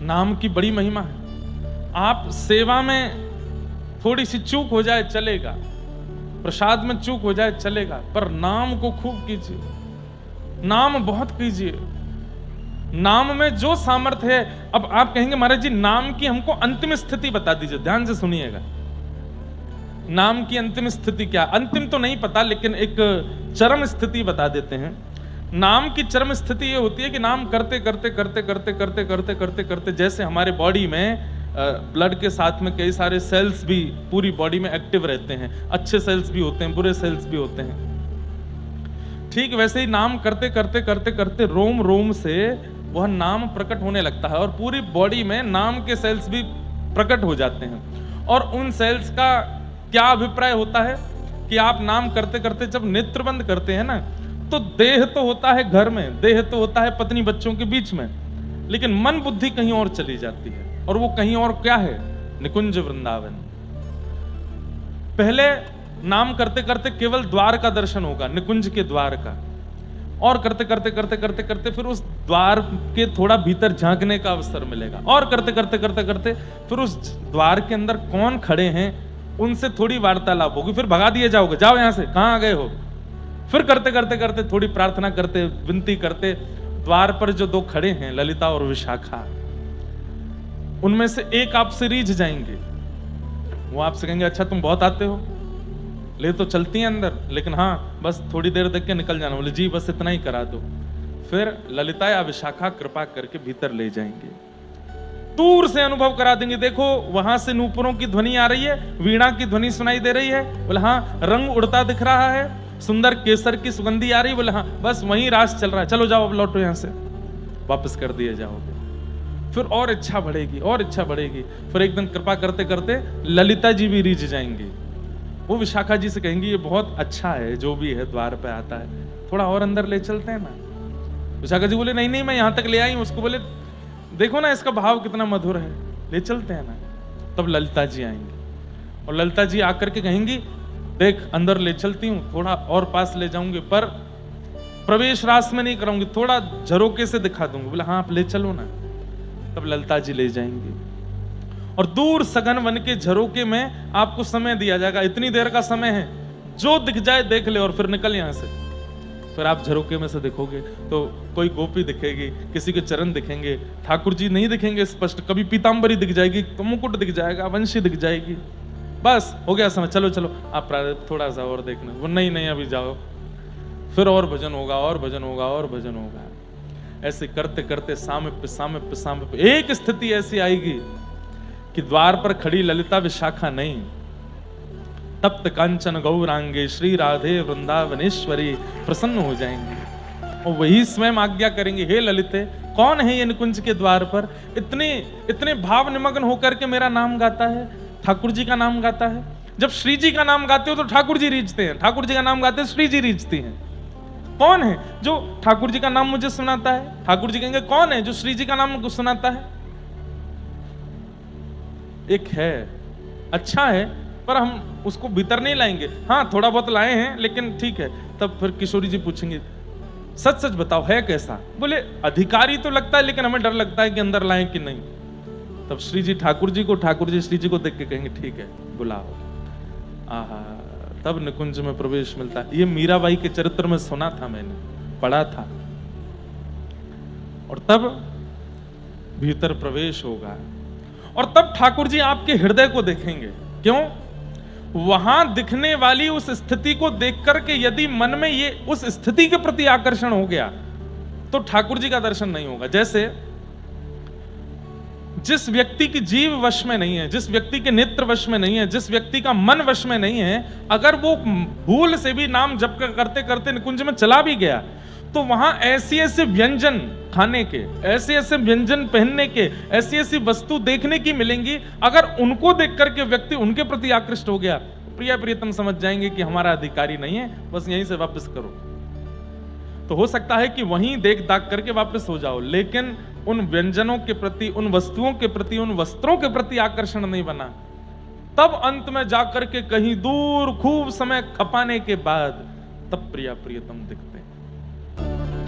नाम की बड़ी महिमा है। आप सेवा में थोड़ी सी चूक हो जाए चलेगा, प्रसाद में चूक हो जाए चलेगा, पर नाम को खूब कीजिए, नाम बहुत कीजिए। नाम में जो सामर्थ्य है। अब आप कहेंगे महाराज जी नाम की हमको अंतिम स्थिति बता दीजिए। ध्यान से सुनिएगा, नाम की अंतिम स्थिति क्या? अंतिम तो नहीं पता, लेकिन एक चरम स्थिति बता देते हैं। नाम की चरम स्थिति ये होती है कि नाम करते करते करते करते करते करते करते करते जैसे हमारे बॉडी में ब्लड के साथ में कई सारे सेल्स भी पूरी बॉडी में एक्टिव रहते हैं, अच्छे सेल्स भी होते हैं, बुरे सेल्स भी होते हैं, ठीक वैसे ही नाम करते करते करते करते रोम रोम से वह नाम प्रकट होने लगता है और पूरी बॉडी में नाम के सेल्स भी प्रकट हो जाते हैं। और उन सेल्स का क्या अभिप्राय होता है कि आप नाम करते करते जब नेत्र बंद करते हैं ना, तो देह तो होता है घर में, देह तो होता है पत्नी बच्चों के बीच में, लेकिन मन बुद्धि कहीं और चली जाती है। और वो कहीं और क्या है? निकुंज वृंदावन। पहले नाम करते करते केवल द्वार का दर्शन होगा, निकुंज के द्वार का, और करते करते करते करते करते फिर उस द्वार के थोड़ा भीतर झांकने का अवसर मिलेगा, और करते करते करते करते फिर उस द्वार के अंदर कौन खड़े हैं उनसे थोड़ी वार्तालाप होगी, फिर भगा दिए जाओगे, जाओ यहां से, कहां आ गए हो। फिर करते करते करते थोड़ी प्रार्थना करते, विनती करते, द्वार पर जो दो खड़े हैं ललिता और विशाखा, उनमें से एक आपसे रीझ जाएंगे। वो आपसे कहेंगे अच्छा तुम बहुत आते हो, ले तो चलती हैं अंदर, लेकिन हाँ बस थोड़ी देर देख के निकल जाना। बोले जी बस इतना ही करा दो। फिर ललिता या विशाखा कृपा करके भीतर ले जाएंगे, दूर से अनुभव करा देंगे, देखो वहां से नूपुरों की ध्वनि आ रही है, वीणा की ध्वनि सुनाई दे रही है। बोले हाँ, रंग उड़ता दिख रहा है, सुंदर केसर की सुगंधी आ रही है। बोले हाँ, बस वहीं रास चल रहा है, चलो जाओ अब लौटो यहां से, वापस कर दिए जाओगे। फिर और इच्छा बढ़ेगी और इच्छा बढ़ेगी। फिर एक दिन कृपा करते करते ललिता जी भी रीझ जाएंगी। वो विशाखा जी से कहेंगी ये बहुत अच्छा है जो भी है द्वार पे आता है, थोड़ा और अंदर ले चलते हैं ना। विशाखा जी बोले नहीं नहीं मैं यहां तक ले आई हूं। उसको बोले देखो ना इसका भाव कितना मधुर है, ले चलते हैं ना। तब ललिता जी आएंगी और ललिता जी आकर के कहेंगी देख अंदर ले चलती हूँ, थोड़ा और पास ले जाऊंगी, पर प्रवेश रास में नहीं कराऊंगी, थोड़ा झरोके से दिखा दूंगी। बोले हाँ आप ले चलो ना। तब ललिता जी ले जाएंगी और दूर सघन वन के झरोके में आपको समय दिया जाएगा, इतनी देर का समय है, जो दिख जाए देख ले और फिर निकल यहां से। फिर आप झरोके में से देखोगे तो कोई गोपी दिखेगी, किसी के चरण दिखेंगे, ठाकुर जी नहीं दिखेंगे स्पष्ट, कभी पीतांबरी दिख जाएगी, मुकुट दिख जाएगा, वंशी दिख जाएगी, बस हो गया समय, चलो चलो आप थोड़ा सा और देखना। वो नहीं नहीं अभी जाओ। फिर और भजन होगा और भजन होगा और भजन होगा। ऐसे करते करते सामिप्य सामिप्य सामिप्य एक स्थिति ऐसी आएगी कि द्वार पर खड़ी ललिता विशाखा नहीं, तप्त कांचन गौरांगे श्री राधे वृंदावनेश्वरी प्रसन्न हो जाएंगे और वही स्वयं आज्ञा करेंगे हे ललिते कौन है ये निकुंज के द्वार पर इतने इतने भाव निमग्न होकर के मेरा नाम गाता है, ठाकुर जी का नाम गाता है। जब श्री जी का नाम गाते हो तो ठाकुर जी रीझते हैं, ठाकुर जी का नाम गाते हैं श्री जी रीझती हैं। कौन है जो ठाकुर जी का नाम मुझे सुनाता है? ठाकुर जी कहेंगे कौन है जो श्री जी का नाम मुझे सुनाता है? एक है, अच्छा है, पर हम उसको भीतर नहीं लाएंगे। हाँ थोड़ा बहुत लाए हैं लेकिन ठीक है। तब फिर किशोरी जी पूछेंगे सच सच बताओ है कैसा? बोले अधिकारी तो लगता है लेकिन हमें डर लगता है कि अंदर लाएं कि नहीं। तब श्री जी ठाकुर जी को, ठाकुर जी श्री जी को देख के कहेंगे ठीक है बुलाओ। आहा, तब निकुंज में प्रवेश मिलता है। ये मीराबाई के चरित्र में सुना था, मैंने पढ़ा था। और तब भीतर प्रवेश होगा और तब ठाकुर जी आपके हृदय को देखेंगे। क्यों? वहां दिखने वाली उस स्थिति को देख करके यदि मन में ये उस स्थिति के प्रति आकर्षण हो गया तो ठाकुर जी का दर्शन नहीं होगा। जैसे जिस व्यक्ति की जीव वश में नहीं है, जिस व्यक्ति के नेत्र वश में नहीं है, जिस व्यक्ति का मन वश में नहीं है, अगर वो भूल से भी नाम जप करते करते निकुंज में चला भी गया तो वहां ऐसे ऐसे व्यंजन खाने के, ऐसे ऐसे व्यंजन पहनने के, ऐसी ऐसी वस्तु देखने की मिलेंगी, अगर उनको देख करके व्यक्ति उनके प्रति आकृष्ट हो गया, प्रिय प्रियतम समझ जाएंगे कि हमारा अधिकारी नहीं है, बस यहीं से वापस करो। तो हो सकता है कि वहीं देख दाख करके वापस हो जाओ, लेकिन उन व्यंजनों के प्रति, उन वस्तुओं के प्रति, उन वस्त्रों के प्रति आकर्षण नहीं बना। तब अंत में जाकर के कहीं दूर खूब समय खपाने के बाद तब प्रिया प्रियतम दिखते हैं।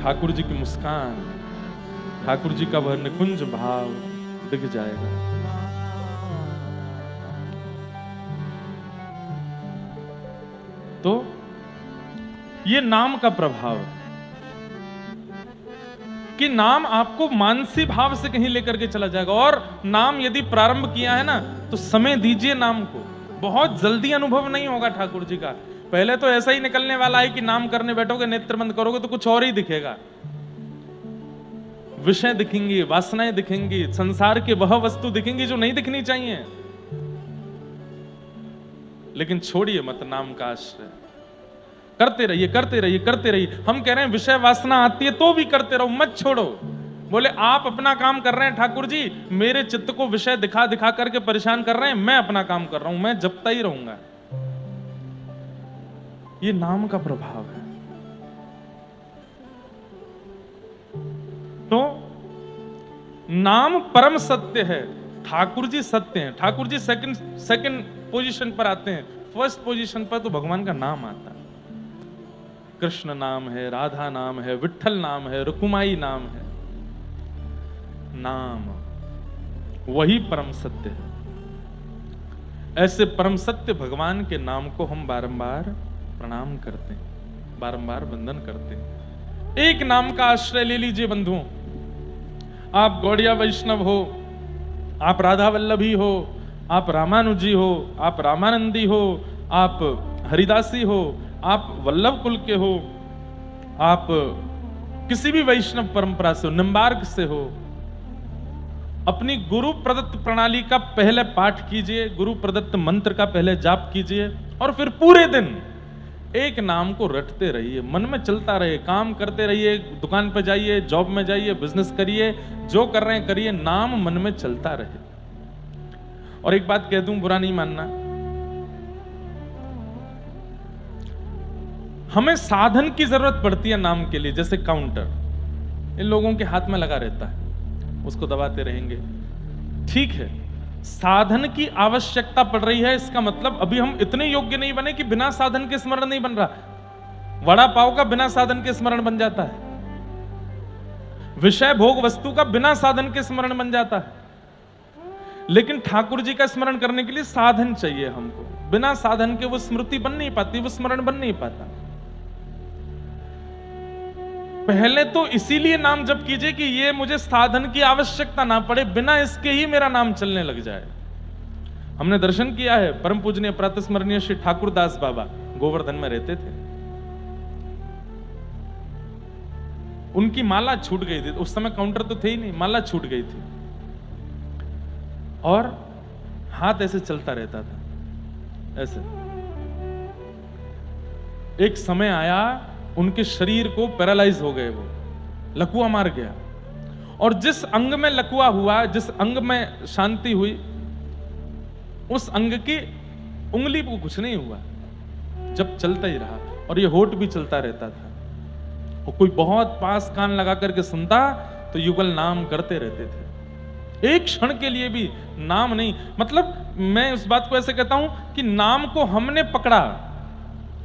ठाकुर जी की मुस्कान, ठाकुर जी का वह निकुंज भाव दिख जाएगा। तो ये नाम का प्रभाव है कि नाम आपको मानसी भाव से कहीं लेकर के चला जाएगा। और नाम यदि प्रारंभ किया है ना, तो समय दीजिए नाम को, बहुत जल्दी अनुभव नहीं होगा ठाकुर जी का। पहले तो ऐसा ही निकलने वाला है कि नाम करने बैठोगे, नेत्र बंद करोगे तो कुछ और ही दिखेगा, विषय दिखेंगी, वासनाएं दिखेंगी, संसार के वह वस्तु दिखेंगी जो नहीं दिखनी चाहिए। लेकिन छोड़िए मत नाम का आश्रय, करते रहिए करते रहिए करते रहिए। हम कह रहे हैं विषय वासना आती है तो भी करते रहो, मत छोड़ो। बोले आप अपना काम कर रहे हैं ठाकुर जी, मेरे चित्त को विषय दिखा दिखा करके परेशान कर रहे हैं, मैं अपना काम कर रहा हूं, मैं जपता ही रहूंगा। ये नाम का प्रभाव है। तो नाम परम सत्य है, ठाकुर जी सत्य हैं। ठाकुर जी सेकंड पोजीशन पर आते हैं, फर्स्ट पोजीशन पर तो भगवान का नाम आता है। कृष्ण नाम है, राधा नाम है, विट्ठल नाम है, रुकुमाई नाम है। नाम वही परम सत्य है। ऐसे परम सत्य भगवान के नाम को हम बारंबार प्रणाम करते हैं, बारंबार वंदन करते हैं। एक नाम का आश्रय ले लीजिए बंधुओं, आप गौड़िया वैष्णव हो, आप राधा वल्लभी हो, आप रामानुजी हो, आप रामानंदी हो, आप हरिदासी हो, आप वल्लभ कुल के हो, आप किसी भी वैष्णव परंपरा से हो, निम्बार्क से हो, अपनी गुरु प्रदत्त प्रणाली का पहले पाठ कीजिए, गुरु प्रदत्त मंत्र का पहले जाप कीजिए और फिर पूरे दिन एक नाम को रटते रहिए, मन में चलता रहे, काम करते रहिए, दुकान पर जाइए, जॉब में जाइए, बिजनेस करिए, जो कर रहे हैं करिए, नाम मन में चलता रहे। और एक बात कह दूं, बुरा नहीं मानना, हमें साधन की जरूरत पड़ती है नाम के लिए। जैसे काउंटर इन लोगों के हाथ में लगा रहता है, उसको दबाते रहेंगे, ठीक है, साधन की आवश्यकता पड़ रही है। इसका मतलब अभी हम इतने योग्य नहीं बने कि बिना साधन के स्मरण नहीं बन रहा। वड़ा पाव का बिना साधन के स्मरण बन जाता है, विषय भोग वस्तु का बिना साधन के स्मरण बन जाता है। लेकिन ठाकुर जी का स्मरण करने के लिए साधन चाहिए हमको। बिना साधन के वो स्मृति बन नहीं पाती, वो स्मरण बन नहीं पाता। पहले तो इसीलिए नाम जप कीजिए कि ये मुझे साधन की आवश्यकता ना पड़े, बिना इसके ही मेरा नाम चलने लग जाए। हमने दर्शन किया है, परम पूजनीय प्रातस्मरणीय श्री ठाकुरदास बाबा गोवर्धन में रहते थे। उनकी माला छूट गई थी, उस समय काउंटर तो थे ही नहीं, माला छूट गई थी और हाथ ऐसे चलता रहता था ऐसे। एक समय आया, उनके शरीर को पैरालाइज हो गए, वो लकवा मार गया। और जिस अंग में लकवा हुआ, जिस अंग में शांति हुई, उस अंग की उंगली को कुछ नहीं हुआ, जब चलता ही रहा। और ये होठ भी चलता रहता था। और कोई बहुत पास कान लगा करके सुनता तो युगल नाम करते रहते थे, एक क्षण के लिए भी नाम नहीं। मतलब मैं उस बात को ऐसे कहता हूं कि नाम को हमने पकड़ा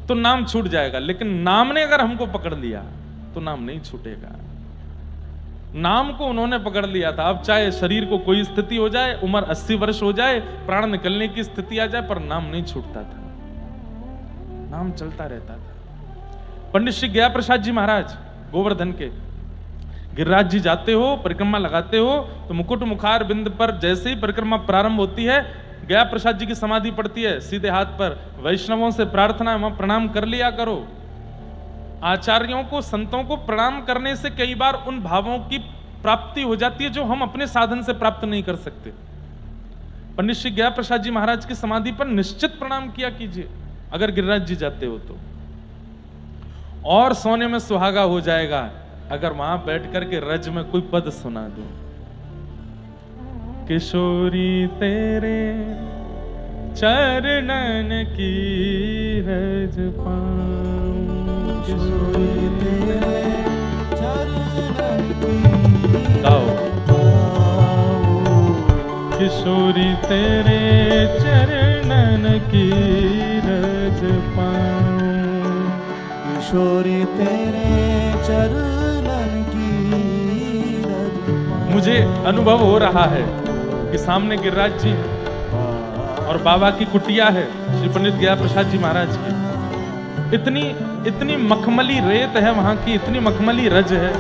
तो नाम छूट जाएगा, लेकिन नाम ने अगर हमको पकड़ लिया तो नाम नहीं छूटेगा। नाम को उन्होंने पकड़ लिया था। अब चाहे शरीर को कोई स्थिति हो जाए, उम्र 80 वर्ष हो जाए, प्राण निकलने की स्थिति आ जाए, पर नाम नहीं छूटता था, नाम चलता रहता था। पंडित श्री गया प्रसाद जी महाराज गोवर्धन के, गिरिराज जी जाते हो, परिक्रमा लगाते हो तो मुकुट मुखार बिंद पर जैसे ही परिक्रमा प्रारंभ होती है, गया प्रसाद जी की समाधि पड़ती है सीधे हाथ पर। वैष्णवों से प्रार्थना, वहां प्रणाम कर लिया करो। आचार्यों को, संतों को प्रणाम करने से कई बार उन भावों की प्राप्ति हो जाती है जो हम अपने साधन से प्राप्त नहीं कर सकते। पंडित श्री गया प्रसाद जी महाराज की समाधि पर निश्चित प्रणाम किया कीजिए अगर गिरिराज जी जाते हो तो, और सोने में सुहागा हो जाएगा अगर वहां बैठ करके रज में कोई पद सुना दो। किशोरी तेरे चरणन की रज पाऊं, किशोरी तेरे चरणन की गाओ, किशोरी तेरे चरणन की रज पाऊं, किशोरी तेरे चरणन की रज पाऊं। मुझे अनुभव हो रहा है कि सामने गिरिराज जी और बाबा की कुटिया है श्री पंडित गया प्रसाद जी महाराज की। इतनी मखमली रेत है वहां की, इतनी मखमली रज है।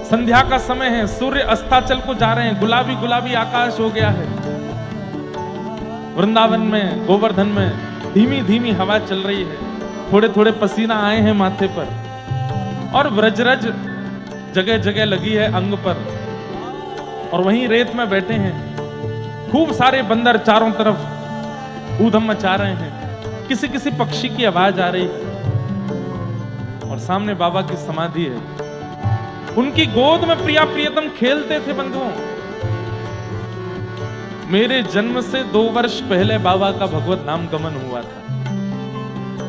संध्या का समय है, सूर्य अस्ताचल को जा रहे हैं, गुलाबी गुलाबी आकाश हो गया है। वृंदावन में, गोवर्धन में धीमी धीमी हवा चल रही है, थोड़े थोड़े पसीना आए हैं माथे पर, और व्रजरज जगह जगह लगी है अंग पर, और वहीं रेत में बैठे हैं। खूब सारे बंदर चारों तरफ ऊधम मचा रहे हैं, किसी किसी पक्षी की आवाज आ रही है, और सामने बाबा की समाधि है। उनकी गोद में प्रिया प्रियतम खेलते थे बंधुओं। मेरे जन्म से 2 वर्ष पहले बाबा का भगवत नाम गमन हुआ था,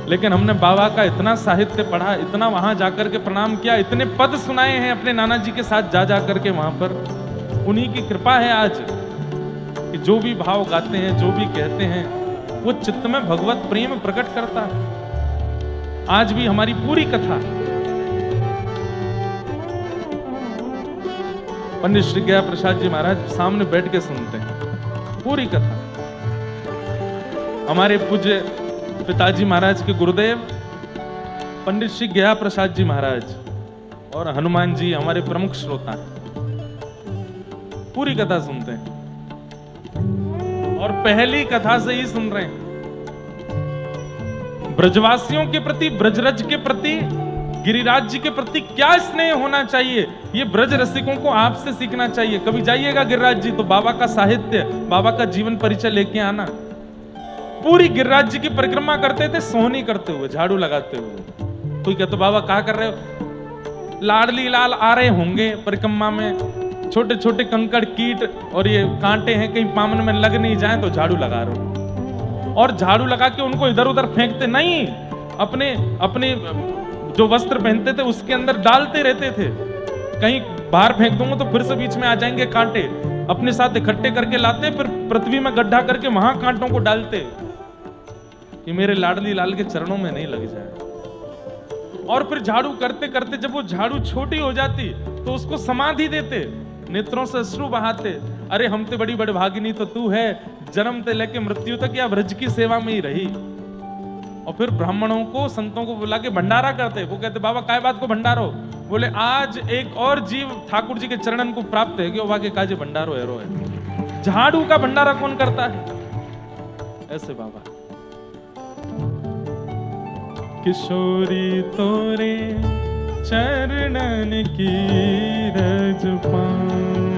लेकिन हमने बाबा का इतना साहित्य पढ़ा, इतना वहां जाकर के प्रणाम किया, इतने पद सुनाए हैं अपने नाना जी के साथ जा जाकर के वहां पर। उन्हीं की कृपा है आज कि जो भी भाव गाते हैं, जो भी कहते हैं, वो चित्त में भगवत प्रेम प्रकट करता है। आज भी हमारी पूरी कथा पंडित श्री गया प्रसाद जी महाराज सामने बैठ के सुनते हैं, पूरी कथा। हमारे पूज्य पिताजी महाराज के गुरुदेव पंडित श्री गया प्रसाद जी महाराज और हनुमान जी हमारे प्रमुख श्रोता हैं, पूरी कथा सुनते हैं, और पहली कथा से ही सुन रहे हैं। ब्रजवासियों के प्रति, ब्रजरज के प्रति, गिरिराज जी के प्रति क्या स्नेह होना चाहिए, ये ब्रज रसिकों को आपसे सीखना चाहिए। कभी जाइएगा गिरिराज जी तो बाबा का साहित्य, बाबा का जीवन परिचय लेके आना। पूरी गिरिराज जी की परिक्रमा करते थे, सोहनी करते हुए, झाड़ू लगाते हुए। कोई कहते बाबा क्या कर रहे हो? लाडली लाल आ रहे होंगे परिक्रमा में, छोटे छोटे कंकड़ कीट और ये कांटे हैं, कहीं पामन में लग नहीं जाए तो झाड़ू लगा रहे हो, और झाड़ू लगा के उनको इधर उधर फेंकते नहीं, अपने अपने जो वस्त्र पहनते थे उसके अंदर डालते रहते थे। कहीं बाहर फेंक दूंगा तो फिर से बीच में आ जाएंगे कांटे, अपने साथ इकट्ठे करके लाते, फिर पृथ्वी में गड्ढा करके वहां कांटों को डालते कि मेरे लाडली लाल के चरणों में नहीं लग जाए। और फिर झाड़ू करते करते जब वो झाड़ू छोटी हो जाती तो उसको समाधि देते, नेत्रों से अश्रु बहाते, अरे हम ते बड़ी बड़े भागिनी तो तू है, जन्म ते लेके मृत्यु तक या व्रज की सेवा में ही रही। और फिर ब्राह्मणों को, संतों को बुला के भंडारा करते। वो कहते बाबा काय बात को भंडारो? बोले आज एक और जीव ठाकुर जी के चरणन को प्राप्त है कि वो वाके काजे भंडारो हेरो है। झाड़ू का भंडारा कौन करता है? ऐसे बाबा। किशोरी तोरे चरणन की रज पाऊं,